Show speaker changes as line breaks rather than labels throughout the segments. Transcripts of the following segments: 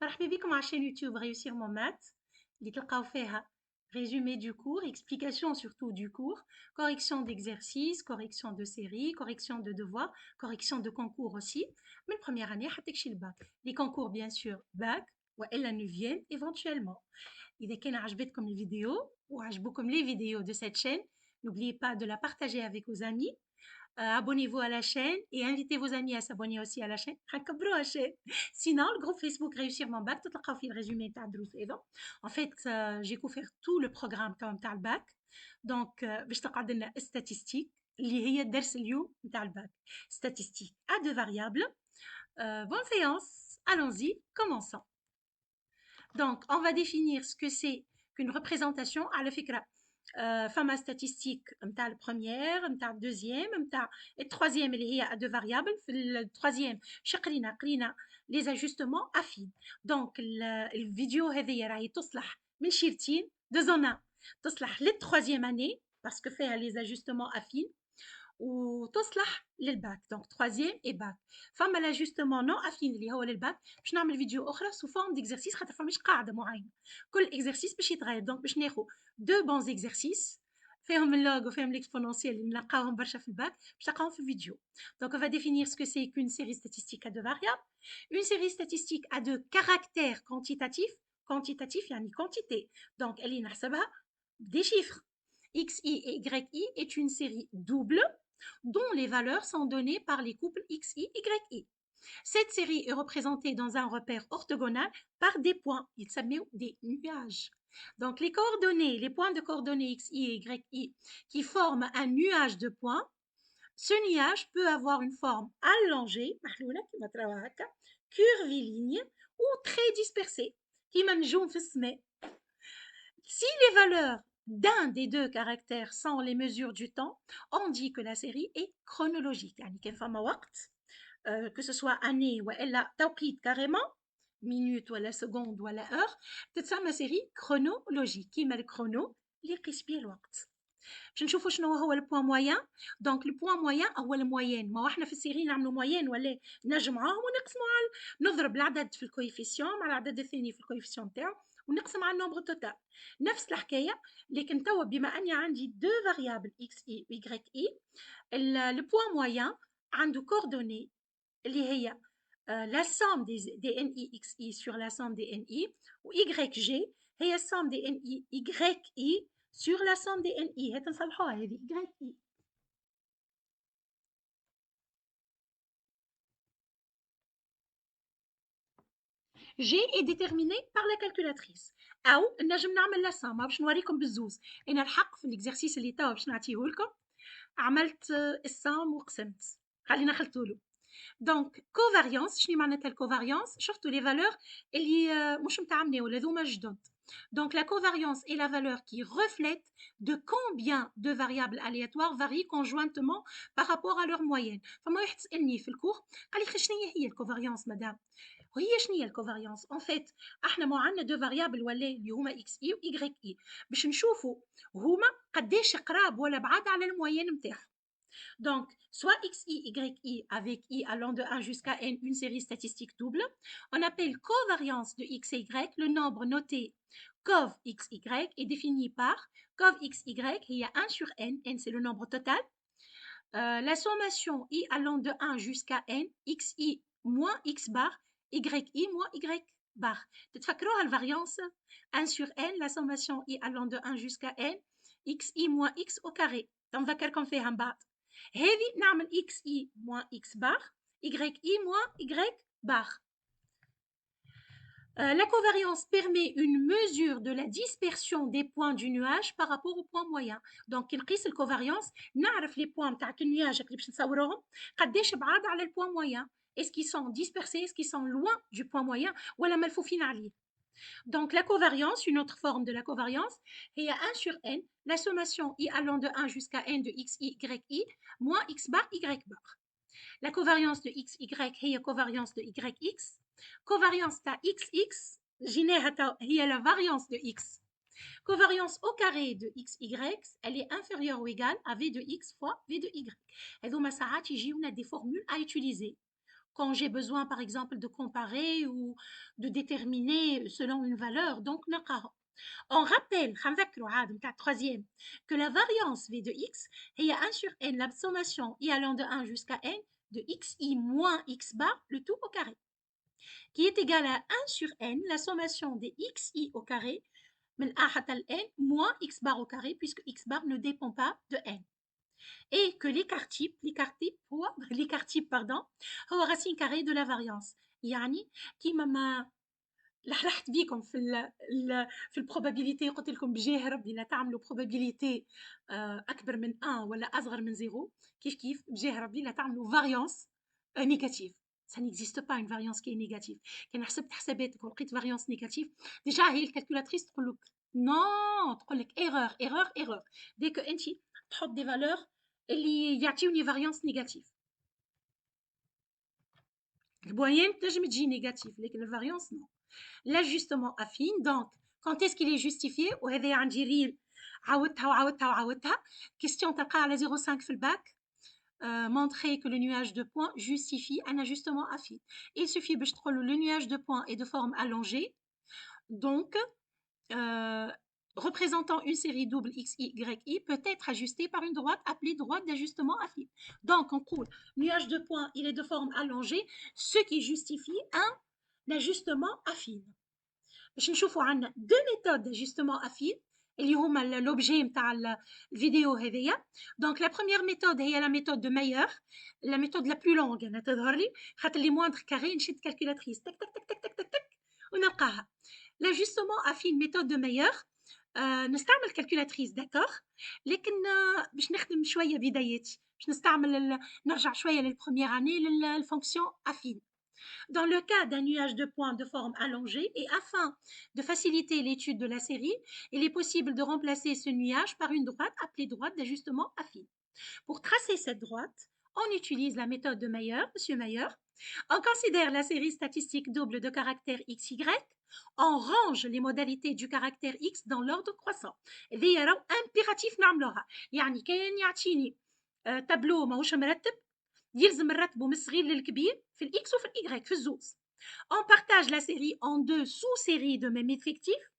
مرحبا بكم على chaîne YouTube Réussir mon maths اللي تلقاو فيها résumé du cours, explication surtout du cours, correction d'exercices, correction de séries, correction de devoirs, correction de concours aussi. من première année حتى كشي الباك. Les concours bien sûr bac وإلا 9e éventuellement. إذا كان عجبتكم الفيديو وعجبوكم les vidéos de cette chaîne, n'oubliez pas de la partager avec vos amis. Abonnez-vous à la chaîne et invitez vos amis à s'abonner aussi à la chaîne. هنكبروا la chaîne. Sinon, le groupe Facebook Réussir mon bac, تلقاو فيه الرésumé تاع الدروس أيضا. En fait, j'ai couvert tout le programme كمان تاع الباك. Donc, باش تقعد لنا statistique اللي هي الدرس اليوم تاع الباك. Statistique à deux variables. Bonne séance. Allons-y, commençons. Donc, on va définir ce que c'est qu'une représentation على فكرة. فما statistique نتاع البروميير نتاع الدوزيام نتاع التروازيام اللي هي à deux variables في التروازيام قرينا les ajustements affines. Donc الفيديو هذه راهي تصلح من شيرتين de zone 1 تصلح للتروازيام année parce que فيها les ajustements affines وتصلح للباك دونك تروازيام اي باك. فما لاجوستمون نو افين اللي هو للباك باش نعمل فيديو اخرى سو فورم ديكزرسيس خاطر فماش قاعده معينه كل اكزرسيس باش يتغير. دونك باش ناخذ دو بون اكزرسيس فيهم اللوغ وفيهم l'exponentiel اللي نلقاوهم برشا في الباك باش تلقاوهم في الفيديو. Donc on va définir ce que c'est qu'une série statistique à deux variables. Une série statistique à deux caractères quantitatifs. Quantitatif يعني quantité. Donc اللي نحسبها des chiffres. XI et YI est une série double dont les valeurs sont données par les couples XI et YI. Cette série est représentée dans un repère orthogonal par des points. Ils s'appellent des nuages. Donc les coordonnées, les points de coordonnées XI et YI qui forment un nuage de points, ce nuage peut avoir une forme allongée, curviligne ou très dispersée. Si les valeurs d'un des deux caractères sont les mesures du temps, on dit que la série est chronologique. يعني كان فما وقت que ce soit année ولا توقيت carrément minute ولا seconde ولا heure تتسمى série chronologique. كيما الكرونو اللي يقيس بيه الوقت. باش نشوفوا شنو هو البوان مويان. دونك البوان مويان هو المويان. ما احنا في السيري نعملوا مويان ولا نجمعوهم ونقسموا على نضرب العدد في الكويفيسيون مع العدد الثاني في الكويفيسيون تاعو ونقسم على النومبر توتال. نفس الحكايه لكن توا بما اني عندي دو فاريابل اكس اي و y اي البوان مويان عنده كوردوني اللي هي la somme des NI XI sur la somme des NI و YG هي somme des NI YI sur la somme des NI. هات نصلحوها هذه YI. G est déterminé par la calculatrice. أو نجم نعمل لا somme باش نوريكم بالزوز. أنا الحق في الإكزرسيس اللي توا باش نعطيه لكم عملت السام وقسمت. خلينا نخلطولو. دونك كوفاريانس شنو معناتها الكوفاريانس؟ شفتوا لي فالور اللي مش متعمنه ولا ذوما جدد. Donc la covariance est la valeur qui reflète de combien de variables aléatoires varient conjointement par rapport à leur moyenne. فما واحد سألني في الكور قال لي شنو هي الكوفاريانس مدام؟ وهي شنو هي الكوفاريانس؟ ان فيت احنا ما عندنا دو فاريابل ولا اللي هما اكس اي و y اي باش نشوفوا هما قداش قراب ولا بعاد على الموين نتاعهم. Donc, soit XI, YI avec I allant de 1 jusqu'à N, une série statistique double. On appelle covariance de X et Y. Le nombre noté cov XY est défini par cov XY, il y a 1 sur N, N c'est le nombre total. La sommation I allant de 1 jusqu'à N, XI moins X bar, YI moins Y bar. تتفكروها الفاريانس 1 sur N, la sommation I allant de 1 jusqu'à N, XI moins X au carré. تنذكركم فيها من بعد. هذه نعمل XI moins X bar, YI moins Y bar. La covariance permet une mesure de la dispersion des points du nuage par rapport au point moyen. Donc, كي نقيس الكوفاريانس نعرف les points تاع النياج اللي باش نصوروهم قداش بعاد على البوان moyen. Est-ce qu'ils sont dispersés, est-ce qu'ils sont loin du point moyen ولا ملفوفين عليه. Donc, la covariance, une autre forme de la covariance, il y a 1 sur n, la sommation i allant de 1 jusqu'à n de xi, yi, moins x bar, y bar. La covariance de xy, il y a covariance de yx. Covariance de xx, il y a la variance de x. Covariance au carré de xy, elle est inférieure ou égale à v de x fois v de y. Et donc, ça, il y a des formules à utiliser. quand j'ai besoin, par exemple, de comparer ou de déterminer selon une valeur. Donc, on rappelle, troisième, que la variance v de x est 1 sur n, la sommation i allant de 1 jusqu'à n de xi moins x bar, le tout au carré, qui est égal à 1 sur n, la sommation des xi au carré, n moins x bar au carré, puisque x bar ne dépend pas de n. Et que l'écart type pardon, هو racine carrée de la variance. يعني كيما ما لحلحت بيكم في البروبابيليتي، قلت لكم بجاه ربي لا تعملوا بروبابيليتي اكبر من 1 ولا اصغر من 0، كيف بجاه ربي لا تعملوا فاريانس نيجاتيف. ça n'existe pas une variance qui est négative. كان حسبت حساباتك ولقيت فاريانس نيجاتيف، ديجا هي الكالكولاتريس تقول لك نو، تقول لك ايرور دي كو انت تحط دي فالور اللي يعطيوني فاريانس نيجاتيف. الموين تنجم تجي نيجاتيف، لكن الفاريانس نو. L'ajustement affine, donc, quand est-ce qu'il est justifié? وهذا عندي ريل عاودتها. Question تلقاها على 0,5 في الباك. Montrer que le nuage de points justifie un ajustement affine. Il suffit باش تقولوا le nuage de points est de forme allongée, donc représentant une série double x, y, y peut être ajustée par une droite appelée droite d'ajustement affine. Donc, on coule nuage de points, il est de forme allongée, ce qui justifie un ajustement affine. باش نشوفوا عندنا دو ميثود d'ajustement affine اللي هما l'objet نتاع الفيديو هذيا. دونك لا بروميير ميثود هي لا ميثود دو مايور، لا ميثود لا بلو لونغ انا تظهر لي خاطر لي موندر كاري نشد كالكولاتريس تك تك تك تك تك تك تك ونلقاها. لاجوستمون افين ميثود دو مايور نستعمل كالكولاتريس داكور، لكن باش نخدم شويه بداياتي، باش نستعمل نرجع شويه للبروميير اني للفونكسيون افين. Dans le cas d'un nuage de points de forme allongée et afin de faciliter l'étude de la série, il est possible de remplacer ce nuage par une droite appelée droite d'ajustement affine. Pour tracer cette droite, on utilise la méthode de Mayer, Monsieur Mayer. On considère la série statistique double de caractère XY. On range les modalités du caractère X dans l'ordre croissant. هذه impératif نعملوها. يعني كان يعطيني تابلو ماهوش مرتب، يلزم نرتبه من الصغير للكبير في الاكس وفي الاي في الزوز. On partage la série en deux sous-séries de même effectif.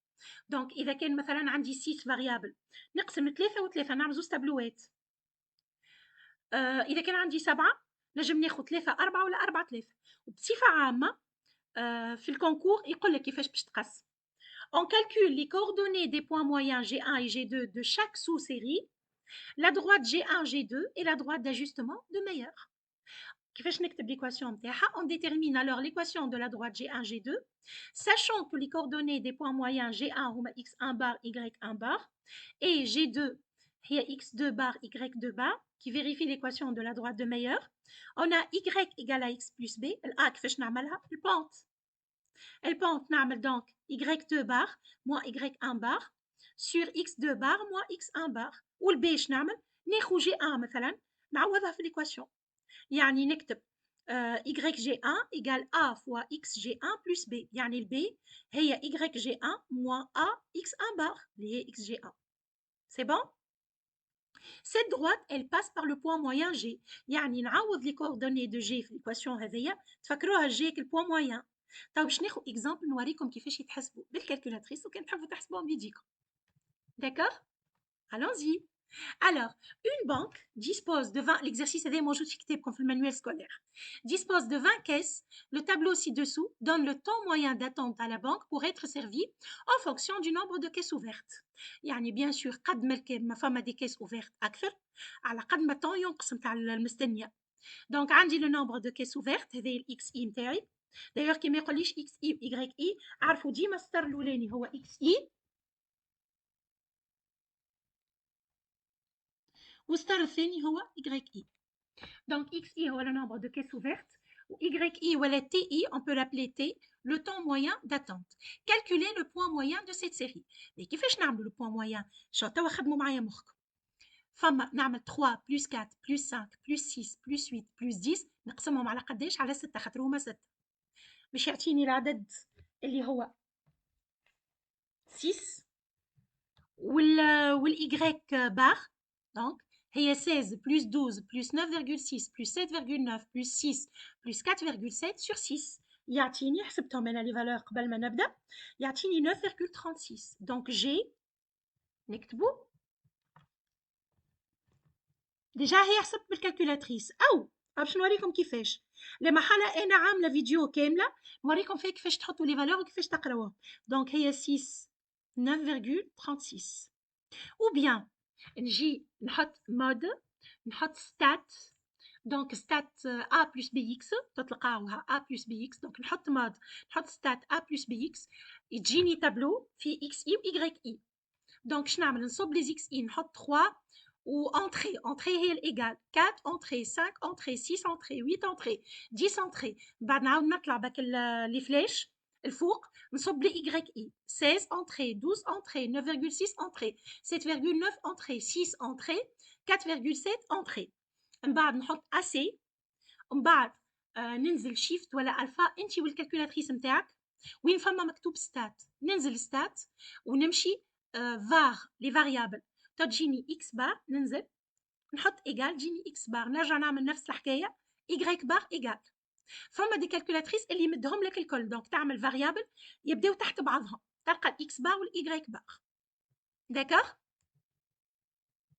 Donc إذا كان مثلا عندي 6 variables نقسم 3 و3 نعمل زوز تابلوات. إذا كان عندي 7 نجم ناخذ 3 4 ولا 4 3. وبصفة عامة في الكونكور يقول لك كيفاش باش تقسم. On calcule les coordonnées des points moyens G1 et G2 de chaque sous-série, la droite G1, G2 et la droite d'ajustement de Mayer. كيفاش نكتب l'équation نتاعها؟ On détermine alors l'équation de la droite G1, G2, sachant que les coordonnées des points moyens G1 هما x1 bar, y1 bar, et G2 هي x2 bar, y2 bar, qui vérifie l'équation de la droite de Mayer. On a y égale à x plus b. الA كيفاش نعملها؟ البونت نعمل donc y2 bar moins y1 bar sur x2 bar moins x1 bar. والb اش نعمل؟ ناخذ G1 مثلا نعوضها في l'équation. يعني نكتب YG1 égale A fois XG1 plus B. يعني ال B هي YG1 moins A X1 bar اللي هي XG1. C'est bon? Cette droite, elle passe par le point moyen G. يعني نعوض les coordonnées de G في l'équation هذيا تفكروها G كالبوان موين. طيب باش ناخذ اكزامبل نوريكم كيفاش يتحسبوا بالكالكولاتريس وكان تحبوا تحسبوهم بيديكم. D'accord? Allons-y. Alors, une banque dispose de 20, l'exercice est موجود في كتابكم في المانوال scolaire, dispose de 20 caisses. Le tableau ci-dessous donne le temps moyen d'attente à la banque pour être servie en fonction du nombre de caisses ouvertes. يعني bien sûr قد ما فما des caisses ouvertes أكثر على قد ما temps ينقسم تاع المستنية. Donc عندي le nombre de caisses ouvertes هذا ال XI نتاعي. D'ailleurs كي ما يقوليش XI YI عرفوا ديما السطر الأولاني هو XI والسطر الثاني هو YI. Donc, XI هو le nombre de caisses ouvertes, ou YI ou la TI, on peut l'appeler T, le temps moyen d'attente. Calculer le point moyen de cette série. Mais كيفاش نعملوا le point moyen؟ شو توا خدموا معايا مخكم. فما نعمل 3 plus 4 plus 5 plus 6 plus 8 plus 10 نقسمهم على قداش؟ على 6 خاطر هما 6. باش يعطيني العدد اللي هو 6 والY بار. دونك هي 16 plus 12 plus 9,6 plus 7,9 plus 6 plus 4,7 sur 6. يعطيني حسبتهم انا لي فالور قبل ما نبدا يعطيني 9,36. دونك جي نكتبو ديجا هي حسبت بالكالكولاتريس او باش نوريكم كيفاش لما حاله انا عامله فيديو كامله نوريكم فيه كيفاش تحطوا لي فالور وكيفاش تقراوها. دونك هي 6 9,36 ou bien نجي نحط مود نحط ستات. دونك ستات ا بلس بي اكس تلقاوها ا بلس بي اكس. دونك نحط مود نحط ستات ا بلس بي اكس يجيني تابلو في اكس اي واي اي. دونك شنو نعمل نصب لي اكس اي نحط 3 و entrée entrée هي الايجال 4 entrée 5 entrée 6 entrée 8 entrée 10 entrée. بعد نعاود نطلع باك لي فلاش الفوق نصب لي اي اي 16 entrée 12 entrée 9,6 entrée 7,9 entrée 6 entrée 4,7 entrée. من بعد نحط اسي ومن بعد ننزل شيفت ولا الفا انت والكالكولاتريس نتاعك وين فما مكتوب ستات ننزل ستات ونمشي فار لي فاريابل تجيني اكس بار ننزل نحط ايجال جيني اكس بار نرجع نعمل نفس الحكايه ايغريك بار ايجال. فما دي كالكولاتريس اللي يمدهم لك الكل دونك تعمل فاريابل يبداو تحت بعضهم تلقى الاكس بار والايغريك بار. داكوغ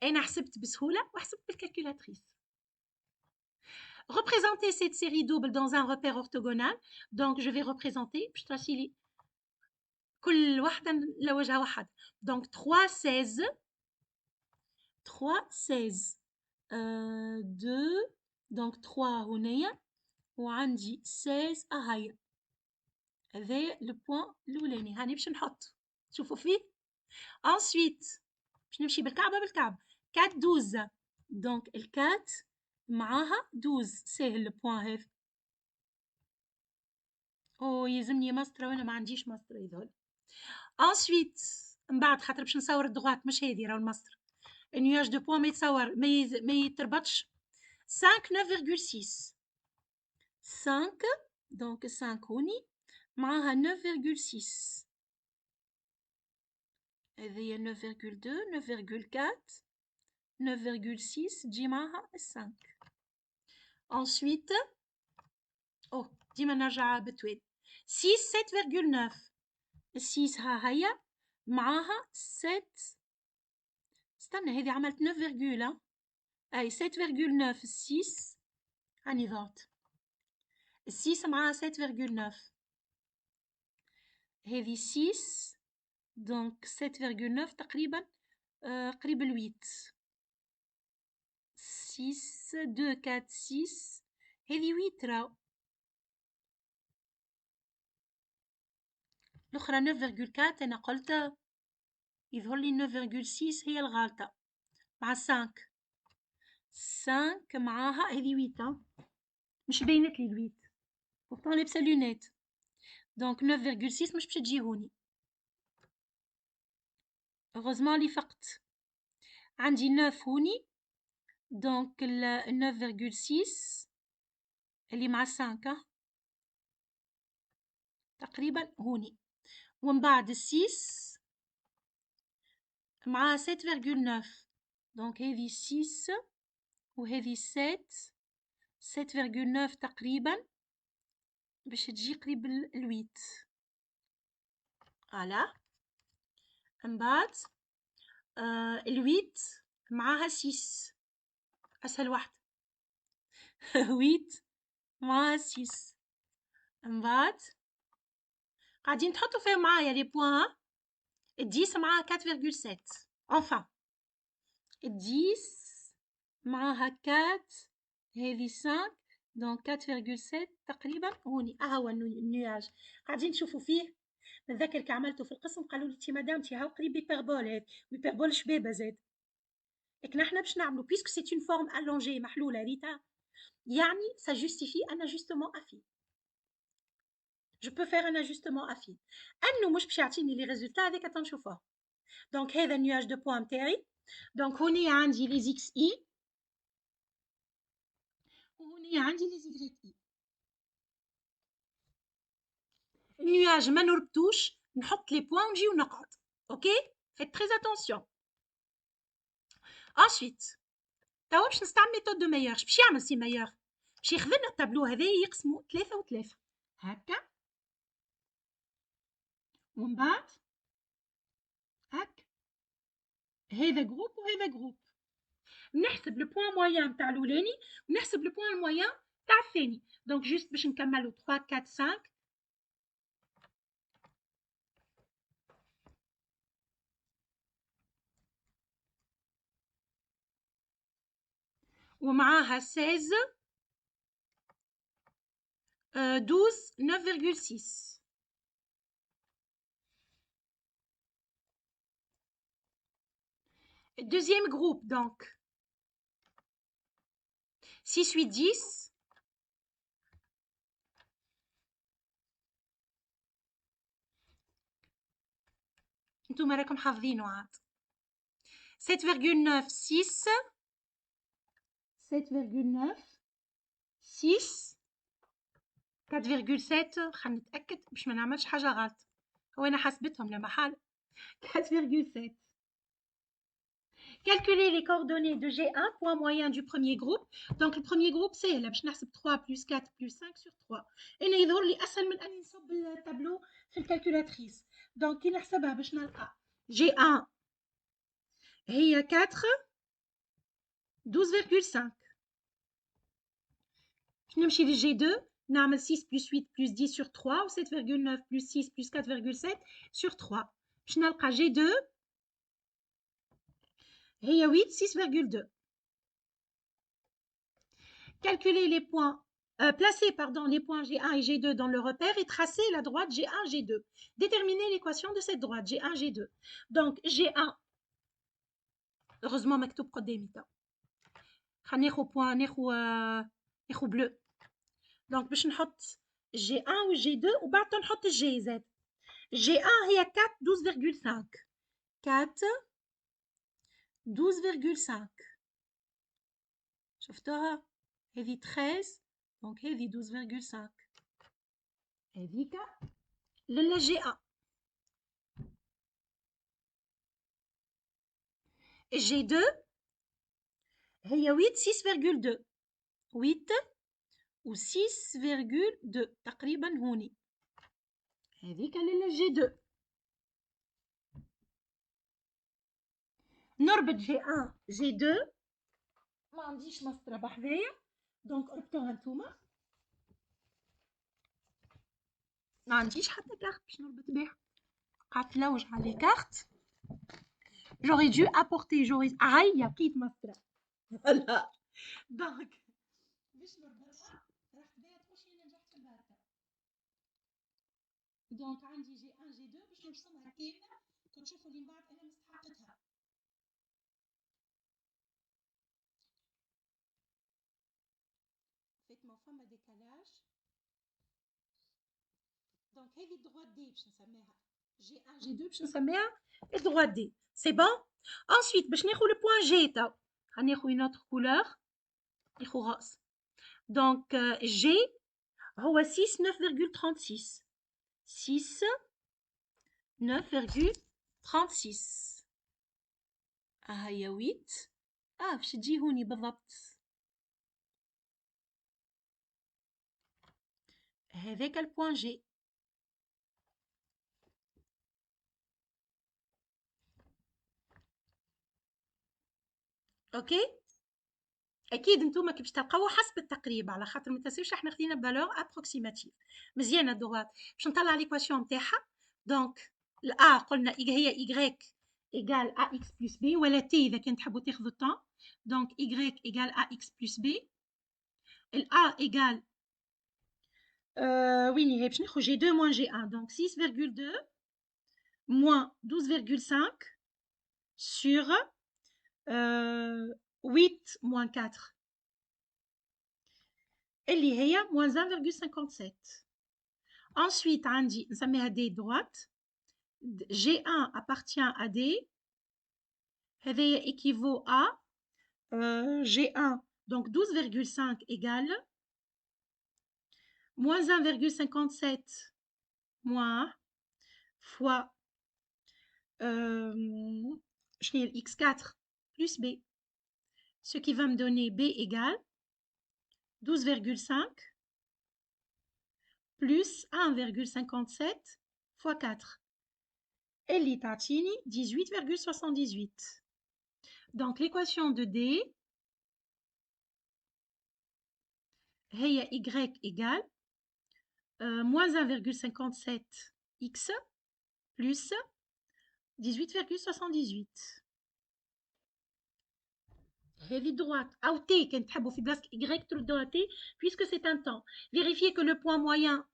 انا حسبت بسهوله وحسبت بالكالكولاتريس. Représenter cette série double dans un repère orthogonal. Donc, je vais représenter. كل واحدة لوجه واحد. Donc, 3, 16. 3, 16. 2. Donc, 3 هنايا. وعندي 16 أهايا. هذا le point الأولاني. هاني باش نحط. شوفوا فيه. Ensuite, باش نمشي بالكعبة بالكعب. 4, 12. Donc, ال 4 معاها 12 ساهل البوان هذا. او يلزمني مسطره وانا ما عنديش مسطره يذول. انسويت من بعد خاطر باش نصور الدغوات مش هذه راهو المسطره النياج دو بوان ما يتصور ما يتربطش. 5 9,6 5 دونك 5 هوني معاها 9,6 هذه 9,2 9,4 9,6 تجي معاها 5. ensuite او ديما نرجع بتوين 6 7,9 6 ها هيا معاها 7 استنى هذه عملت 9 اي 7,9 6 هاني ضغط 6 معاها 7,9 هذه 6 دونك 7,9 تقريبا قريب ال 8 6 2 4 6 هذه 8 راهو الأخرى 9,4 أنا قلت يظهر لي 9,6 هي الغالطة مع 5 معاها هذه 8 مش بينت لي 8 pourtant لابسة لونيت دونك 9,6 مش باش تجي هوني heureusement لي فقت عندي 9 هوني دونك 9,6 اللي مع 5 تقريبا هوني ومن بعد 6 مع 7,9 دونك هذه 6 وهذه 7,9 تقريبا باش تجي قريب ال8 فوالا. من بعد ال8 معاها 6 اسهل واحده 8 معاها 6 من بعد قاعدين تحطوا فيهم معايا لي بوان 10 معاها 4,7 enfin 10 معاها 4 هذه 5 دونك 4,7 تقريبا هوني هو النياج قاعدين تشوفوا فيه. نتذكر كي عملته في القسم قالوا لي تي مدام تي هاو قريب بيبربول هذا بيبربول شبابه زاد لكن احنا باش نعملوا بيسكو سي اون فورم الونجي محلوله ريتا يعني ça justifie un ajustement à fil. je peux faire un ajustement à fil انه مش باش يعطيني لي ريزولتا هذيك تنشوفوها. دونك هذا النياج دو بوان تاعي دونك هوني عندي لي زيكس اي وهوني عندي لي زيغريك اي. النياج ما نربطوش نحط لي بوان ونجيو نقعد اوكي faites très attention. ensuite توا باش نستعمل ميثود دو مايور. باش يعمل سي مايور؟ باش ياخذ لنا التابلو هذا يقسمو 3 و3 هكا، ومن بعد هكا هذا جروب وهذا جروب. نحسب لو بوان مويان تاع الاولاني ونحسب لو بوان مويان تاع الثاني. دونك جوست باش نكملو 3 4 5 ومعاها 16 12 9,6. Deuxième groupe, donc 6 8 10 انتم راكم حافظينه عاد 7,9 6 7,9 6 4,7. خلينا نتاكد باش ما نعملش حاجه غلط. هو انا حسبتهم لا محال 4,7. Calculer les coordonnées de G1, point moyen du premier groupe. Donc le premier groupe c'est là باش نحسب 3 plus 4 plus 5 sur 3. هنا يظهر لي اسهل من اني نصب التابلو في الكالكولاتريس. دونك كي نحسبها باش نلقى G1 هي 4 12,5. باش نمشي للجي 2 نعمل 6 plus 8 plus 10 sur 3 و 7,9 plus 6 plus 4,7 sur 3 باش نلقى جي 2 هي 8 6,2. Calculer les points, placer les points G1 et G2 dans le repère et tracer la droite G1 G2. Déterminer l'équation de cette droite G1 G2. Donc G1 heureusement مكتوب قدامي تو. خلينا ناخذ بوان ناخذ بلو. دونك باش نحط G1 و G2 وبعد نحط الجي زاد. G1 هي 4 12,5 4 12,5 شفتوها هذه 13 دونك هذه 12,5 هذيك للجي 1. الجي 2 هي 8 6,2 8 و 6,2 تقريبا هوني هذيك للجي 2. نربط جي 1 جي 2 ما عنديش مسطره بحذايا دونك ربطوها نتوما. ما عنديش حتى كارت باش نربط بيها قعدت نلوج على لي كارت. j'aurais dû apporter لقيت مسطره فوالا. دونك باش نربطها رحت بيها تخشي نجحت في الباركه. دونك عندي جي 1 جي 2 باش نرسمها كامله كتشوفوا لي من بعد انا مستحقتها. فاتما فما ديكالاج. دونك هذه الدروات دي باش نسميها جي 1 جي 2 باش نسميها الدروات دي سي بون. انسويت باش ناخذ لو بوين جي تو غناخذ اون اوتر كولور ناخذ غاز. دونك جي هو 6 9,36 6 9,36 هي 8 باش تجي هوني بالضبط. هذاك البوان جي. اوكي اكيد نتوما كي باش تلقاوها حسب التقريب على خاطر ما تنساوش احنا خدينا فالور ابروكسيماتيف. مزيانه الدروات باش نطلع ليكواسيون نتاعها. دونك الأ قلنا هي y إيجال ax بلس b ولا t إذا كان تحبوا تاخذوا الطون. دونك y إيجال ax بلس b. الأ إيجال وين هي باش ناخذ g2 موان g1 دونك 6,2 موان 12,5 sur 8 موان 4 اللي هي موان 1,57. Ensuite عندي نسميها d droite. G1 appartient à D. هذايا équivaut à G1 donc 12,5 égale moins 1,57 moins fois je n'ai x4 plus b ce qui va me donner B égale 12,5 plus 1,57 fois 4. اللي تعطيني 18,78. Donc l'équation de D هي Y égale moins 1,57x plus 18,78. هذه droite. أو T كان تحبوا في بلاصة Y تردوها T puisque c'est un temps. Vérifiez que le point moyen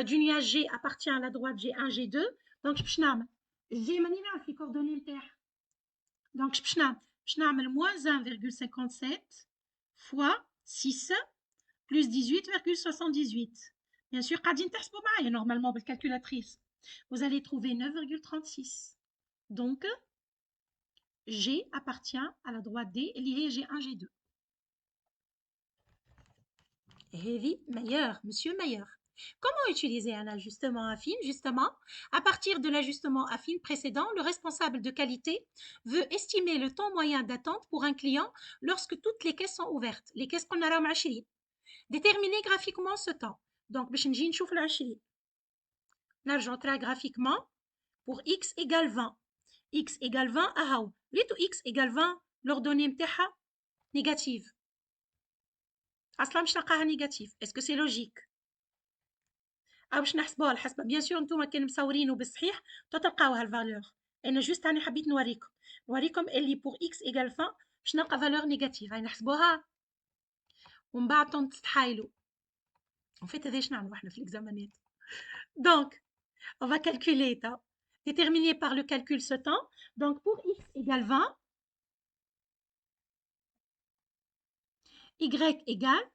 du nuage G appartient à la droite G1, G2. Donc باش نعمل G ماني نعرف les coordonnées نتاعها. Donc باش نعمل moins 1,57 fois 6 plus 18,78. Bien sûr, قاعدين تحسبوا معايا normalement بالcalculatrice. Vous allez trouver 9,36. Donc, G appartient à la droite D اللي هي G1, G2. هذه Mayer, Monsieur Mayer. Comment utiliser un ajustement affine? Justement, à partir de l'ajustement affine précédent, le responsable de qualité veut estimer le temps moyen d'attente pour un client lorsque toutes les caisses sont ouvertes. Les caisses qu'on a 20. Déterminer graphiquement ce temps. Donc, باش نجي نشوف 20. نرجعوا ترى graphiquement pour x égale 20. x égale 20 اهو. لقيتوا x égale 20 l'ordonnée نتاعها négative. اصلا مش نلقاها نيجاتيف. اسكو سي لوجيك؟ او باش نحسبوها الحسبه. بيان سور نتوما كان مصورينه بالصحيح تلقاوها الفالور. انا جوست راني حبيت نوريكم اللي بور اكس ايغال 20 باش نلقى فالور نيجاتيف. هاي نحسبوها ومن بعد تستحايلوا. En fait, هذا اش نعملوا احنا في l'examinate. Donc, on va calculer ça. Déterminer par le calcul ce temps. Donc, pour x égale 20, y égale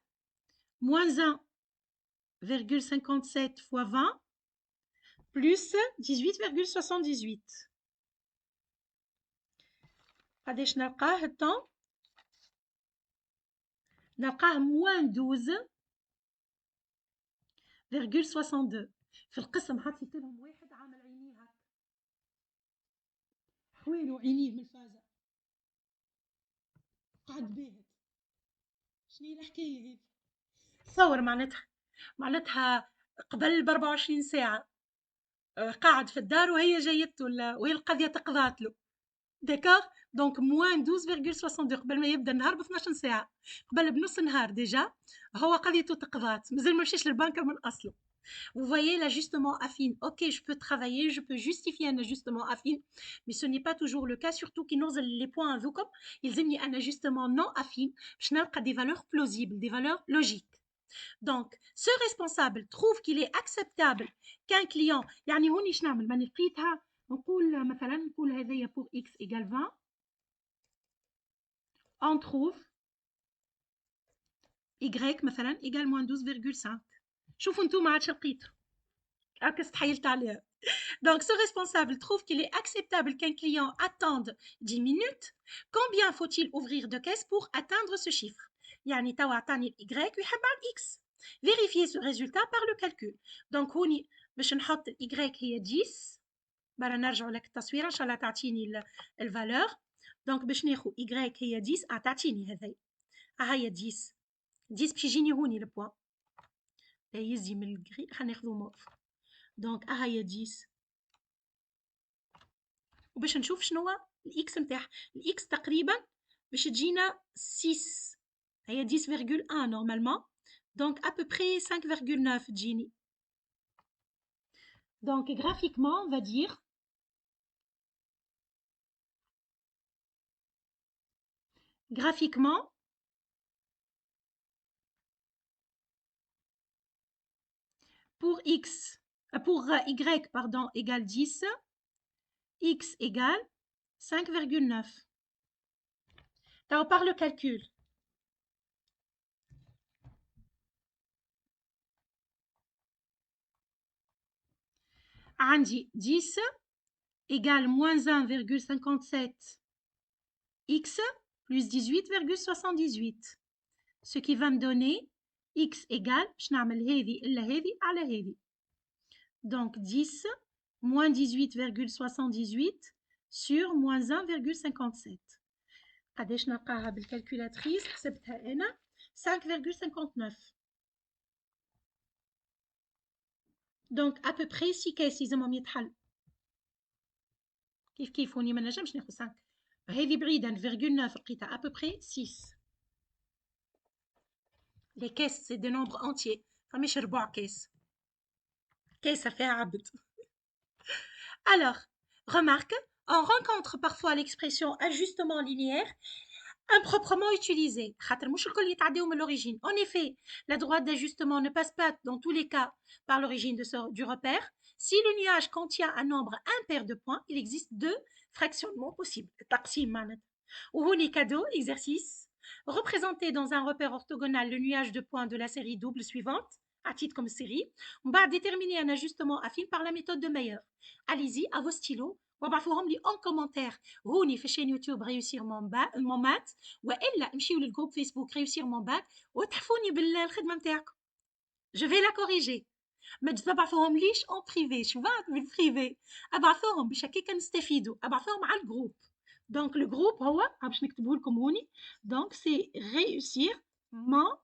moins 1,57 fois 20 plus 18,78. قداش نلقاه الطون؟ نلقاه moins 12,62. في القسم حطيت لهم واحد عامل عينيه هكا حويلو عينيه من الفازة قاعد باهت. شنو هي الحكاية هذي؟ تصور معناتها قبل ب 24 ساعة قاعد في الدار وهي جايته وهي القضية تقضات له. داكوغ دونك موان 12,62 قبل ما يبدا النهار ب 12 ساعة. قبل بنص نهار ديجا هو قضيته تقضات مازال ما مشيش للبنكة من أصله. Vous voyez l'ajustement affine. Ok, je peux travailler, je peux justifier un ajustement affine, mais ce n'est pas toujours le cas, surtout qu'ils nous les points comme ils ont un ajustement non affine, je n'ai des valeurs plausibles, des valeurs logiques. Donc, ce responsable trouve qu'il est acceptable qu'un client, يعني هوني ايش نعمل؟ ما لقيتها نقول مثلا نقول هذايا pour x égale 20, on trouve y مثلا égale moins 12,5. شوفوا انتوما عاد لقيتوا. هكا استحيلت عليها. Donc, ce responsable trouve qu'il est acceptable qu'un client attende 10 minutes. Combien faut-il ouvrir de caisse pour atteindre ce chiffre? يعني توا عطاني y ويحب على x. Vérifiez ce résultat par le calcul. Donc, هوني باش نحط y هي 10. برا نرجعوا لك التصويره ان شاء الله تعطيني الفالور. دونك باش ناخذ y هي 10 تعطيني هذي هي 10 باش يجيني هوني البوان لا يزي من الكري خلينا ناخذو موف. دونك هي 10 وباش نشوف شنو هو الاكس نتاعها. الاكس تقريبا باش تجينا 6 هي 10,1 نورمالمون. دونك à peu près 5,9 تجيني. Donc graphiquement on va dire graphiquement pour y pardon égale 10, x égale 5,9. Alors par le calcul. عندي 10 égale moins 1,57 x plus 18,78. Ce qui va me donner x égale باش نعمل هذه إلا هذه على هذه. Donc 10 moins 18,78 sur moins 1,57. قداش نلقاها بالكالكولاتريس حسبتها أنا 5,59. دونك أبوبخي 6 كاس يلزمهم يتحلوا. كيف وني ما نجمش ناخذ 5. هذه بعيدة 9 لقيتها أبوبخي 6. Les caisses, c'est des nombres entiers. فماش ربع كاس. كاسة فيها عبد. Alors, remarque, on rencontre parfois l'expression ajustement linéaire improprement utilisée. خاطر مش الكل يتعداو من l'origine. En effet, la droite d'ajustement ne passe pas dans tous les cas par l'origine du repère. Si le nuage contient un nombre impair de points, il existe 2 fractionnements possibles. تقسيم معناتها. وهوني cadeau, exercice. Représentez dans un repère orthogonal le nuage de points de la série double suivante, à titre comme série. On va déterminer un ajustement affine par la méthode de Meyer. Allez-y, à vos stylos. وابعثوهم لي en commentaire هوني في chaîne يوتيوب réussir mon maths والا امشيو للجروب فيسبوك réussir mon bac وتحفوني بالخدمه نتاعكم. Je vais la corriger. ما تبعثوهم ليش en privé شوفات بالبريفي ابعثوهم باش هكاك نستفيدوا ابعثوهم على الجروب. دونك لو جروب هو باش نكتبه لكم هوني دونك سي réussir mon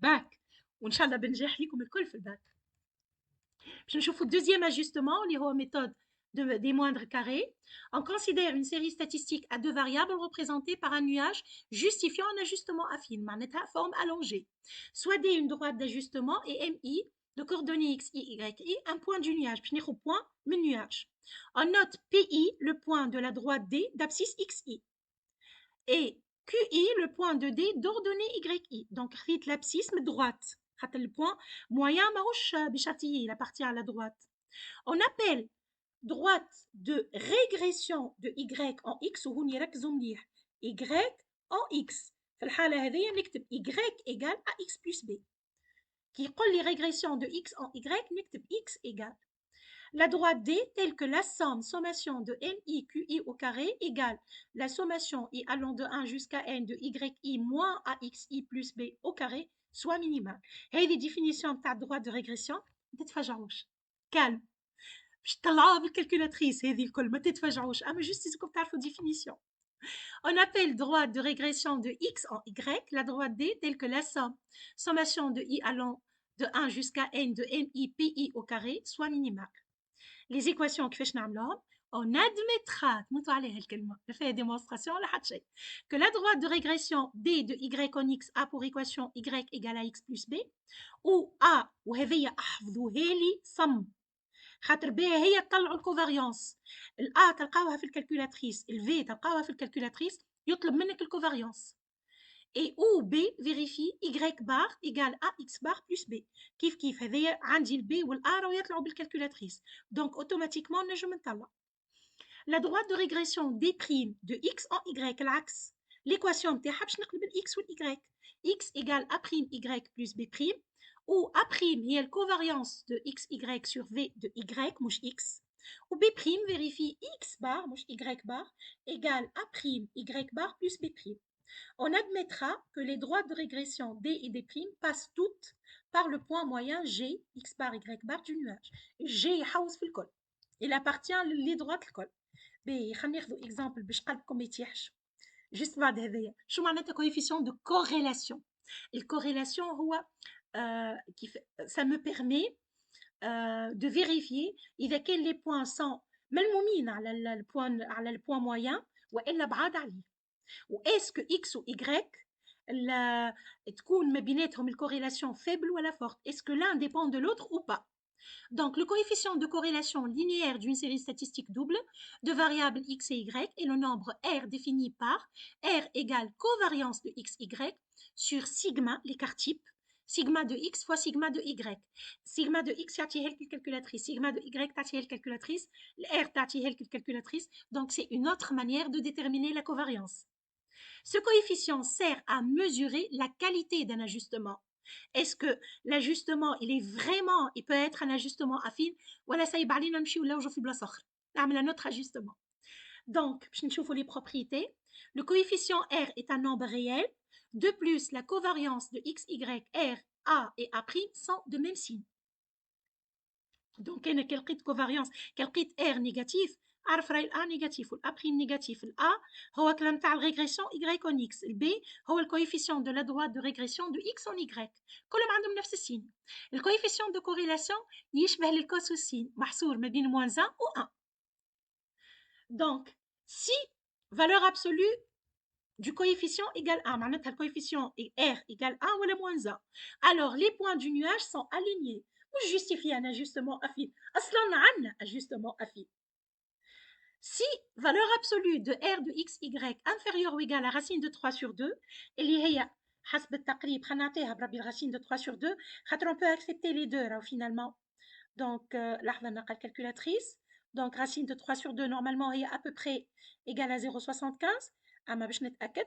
bac وان شاء الله بنجاح ليكم الكل في الباك. باش نشوفوا الدوزيام اجustement اللي هو méthode des moindres carrés. On considère une série statistique à 2 variables représentées par un nuage justifiant un ajustement affine, معناتها forme allongée. Soit D une droite d'ajustement et MI de coordonnées X, Y, I, un point du nuage. باش ناخذ point من nuage. On note PI le point de la droite D d'abscisse XI. Et QI le point de D d'ordonnée YI. Donc خذيت l'abscisse من droite. خاطر le point moyen ماهوش باش يعطيه la partie à la droite. On appelle droite de régression de y en x وهوني ركزوا مليح y en x في الحالة هذه نكتب y égale à x plus b. كي يقول لي régression de x en y نكتب x égale la droite D telle que la sommation de mi qi au carré égale la sommation i allant de 1 jusqu'à n de yi moins axi plus b au carré soit minimale. هذه définition تاع droite de régression ما تتفاجئوش. calme. باش تطلعوها بالكالكولاتريس هذه الكل ما تتفاجعوش اما جوست لازمكم تعرفوا définition. On appelle droite de régression de x en y la droite D telle que la sommation de i allant de 1 jusqu'à n de mi pi au carré soit minimale. Les équations كيفاش نعملوهم on admettra تموتوا عليها الكلمة ما فيها démonstration ولا حتى شيء que la droite de régression D de y en x a pour équation y égale à x plus b ou a وهذه احفظوها لي صم خاطر بها هي تطلعوا الكوفاريانس. الA تلقاوها في الكالكولاتريس الV تلقاوها في الكالكولاتريس يطلب منك الكوفاريانس. et ou B vérifie y bar égale à x bar plus b. كيف هذايا عندي الB والA راهو يطلعوا بالكالكولاتريس دونك اوتوماتيكمون نجم نطلع. La droite de régression D' de x en y العكس l'équation نتاعها باش نقلب x وال y x égale a' y plus b' où A' هي الكوفاريانس de xy sur V de y مش x و B' vérifie x bar مش y bar égale A' y bar plus B'. On admettra que les droites de régression D et D' passent toutes par le point moyen G x bar y bar du nuage. G يحوز في الكل. Il appartient les droites الكل. باهي خلينا ناخذ اكزامبل باش قلبكم ما يتيحش. جست بعد هذايا شو معناتها coefficient de corrélation. الكوريلاسيون هو كيف ça me permet de vérifier إذا كان les points sont ملمومين على البوان موين وإلا بعاد عليه. وإسك إكس و إيغريك تكون ما بيناتهم الكوريلاسيون faible ولا forte. Est-ce que l'un dépend de l'autre ou pas? Donc, le coefficient de corrélation linéaire d'une série statistique double de variables x et y est le nombre R défini par R égale covariance de x, y sur sigma, l'écart type, sigma de x fois sigma de y. Sigma de x تعطيه لك الكالكولاتريس, sigma de y تعطيه الكالكولاتريس, R تعطيه لك الكالكولاتريس. Donc, c'est une autre manière de déterminer la covariance. Ce coefficient sert à mesurer la qualité d'un ajustement. Est-ce que l'ajustement il peut être un ajustement affine ولا سايب علينا نمشيو نلوجوا في بلاصه اخرى نعمل un autre ajustement. Donc باش نشوفوا les propriétés. Le coefficient R est un nombre réel. De plus, la covariance de x, y, R, A et A' sont de même signe. Donc كي لقيت covariance كي لقيت R négatif اعرف راهي الA نيجاتيف والA بريم نيجاتيف. الA هو كلام تاع الريغريسيون Y on X. الB هو الكويفيسيون دو لا droite دو ريغريسيون دو X on Y. كلهم عندهم نفس السين. الكويفيسيون دو كوريلاسيون يشبه للكوسوسين محصور ما بين موان 1 و 1. دونك si valeur absolue du coefficient égale 1, معناتها الكويفيسيون R égale 1 ولا moins 1. Alors les points du nuage sont alignés. مش justifier un ajustement affine. أصلا عندنا ajustement affine. Si valeur absolue de R de x, y inférieure ou égale à racine de 3 sur 2, اللي هي حسب التقريب خلينا نعطيها بربي racine de 3 sur 2 خاطر on peut accepter les deux finalement. Donc لحظة نلقى الكالكولاتريس. Donc racine de 3 sur 2 normalement هي à peu près égale à 0,75. أما باش نتأكد.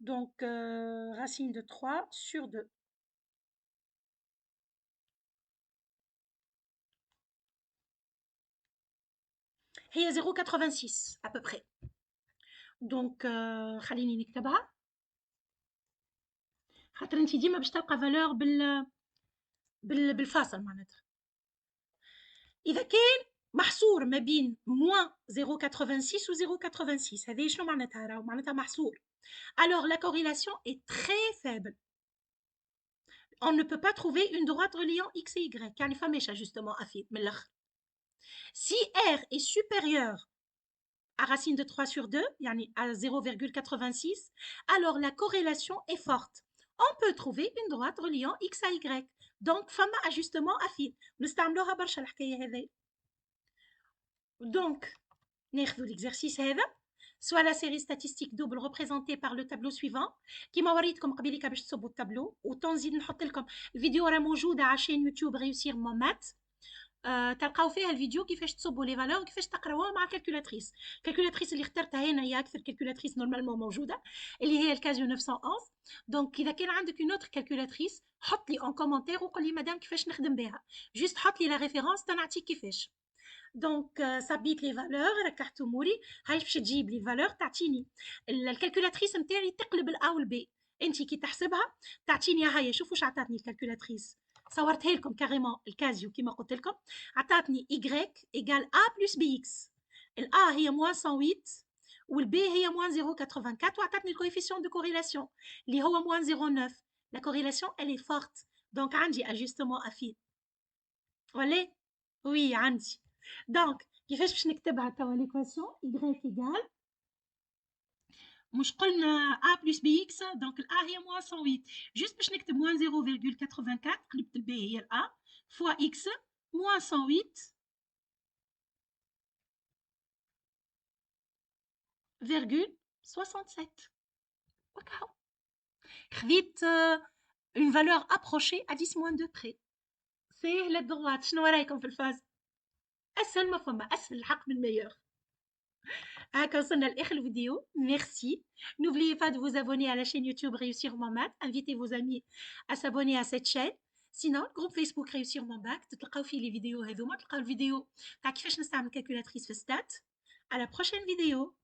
Donc racine de 3 sur 2. هي 0,86 à peu près. Donc خليني نكتبها خاطر انت ديما باش تلقى فالور بالفاصل معناتها. اذا كان محصور ما بين موان 0,86 و 0,86 هذه شنو معناتها؟ راهو معناتها محصور. alors la corrélation est très faible. on ne peut pas trouver une droite reliant x et y. يعني فماش ajustement affine من الاخر. si r est supérieur à racine de 3 sur 2 يعني à 0,86 alors la corrélation est forte. on peut trouver une droite reliant x à y. donc فما ajustement affine. نستعملوها برشا الحكايه هذه. donc ناخذ l'exercice هذا soit la série statistique double représentée par le tableau suivant كيما وريتكم قبيليك باش تصبوا التابلو وتنزيد نحط لكم الفيديو راه موجوده على شين يوتيوب réussir mon math. تلقاو فيها الفيديو كيفاش تصبوا لي فالور وكيفاش تقراوها مع الكالكولاتريس. الكالكولاتريس اللي اخترتها هنا هي اكثر كالكولاتريس نورمالمون موجوده اللي هي الكازيو 911. دونك اذا كان عندك اون اوتر كالكولاتريس حط لي اون كومونتير وقول لي مدام كيفاش نخدم بها. جوست حط لي لا ريفيرونس تنعطيك كيفاش. دونك صبيت لي فالور ركحت اموري. هاي باش تجيب لي فالور تعطيني الكالكولاتريس نتاعي تقلب الا والبي. انت كي تحسبها تعطيني هاي. شوفوا واش عطاتني الكالكولاتريس. صورتها لكم كاريمون الكازيو كيما قلت لكم. عطاتني y égale a plus bx. الA هي moins 108 والB هي moins 0,84 وعطاتني الكويفيسيون دو كوريلاسيون اللي هو moins 0,9. la corrélation elle est forte. donc عندي ajustement affine. ولا وي عندي. donc كيفاش باش نكتبها توا ليكواسيون y égale مش قلنا a plus bx. دونك الA هي moins 108. juste باش نكتب moins 0,84 قلبت الB هي الA fois x moins 108 virgule 67. وكاو خذيت une valeur approchée à 10 moins 2 près. سهلة الضغط. شنو رايكم في الفاز؟ أسهل ما فما. أسهل الحق من meilleur. هكا وصلنا لاخر الفيديو. ميرسي. N'oubliez pas de vous abonner à la chaîne YouTube Réussir mon math. Invitez vos amis à s'abonner à cette chaîne. sinon groupe Facebook Réussir mon bac تلقاو فيه لي فيديو هذوما. تلقاو الفيديو تاع كيفاش نستعمل كالكولاتريس في ستات. à la prochaine vidéo.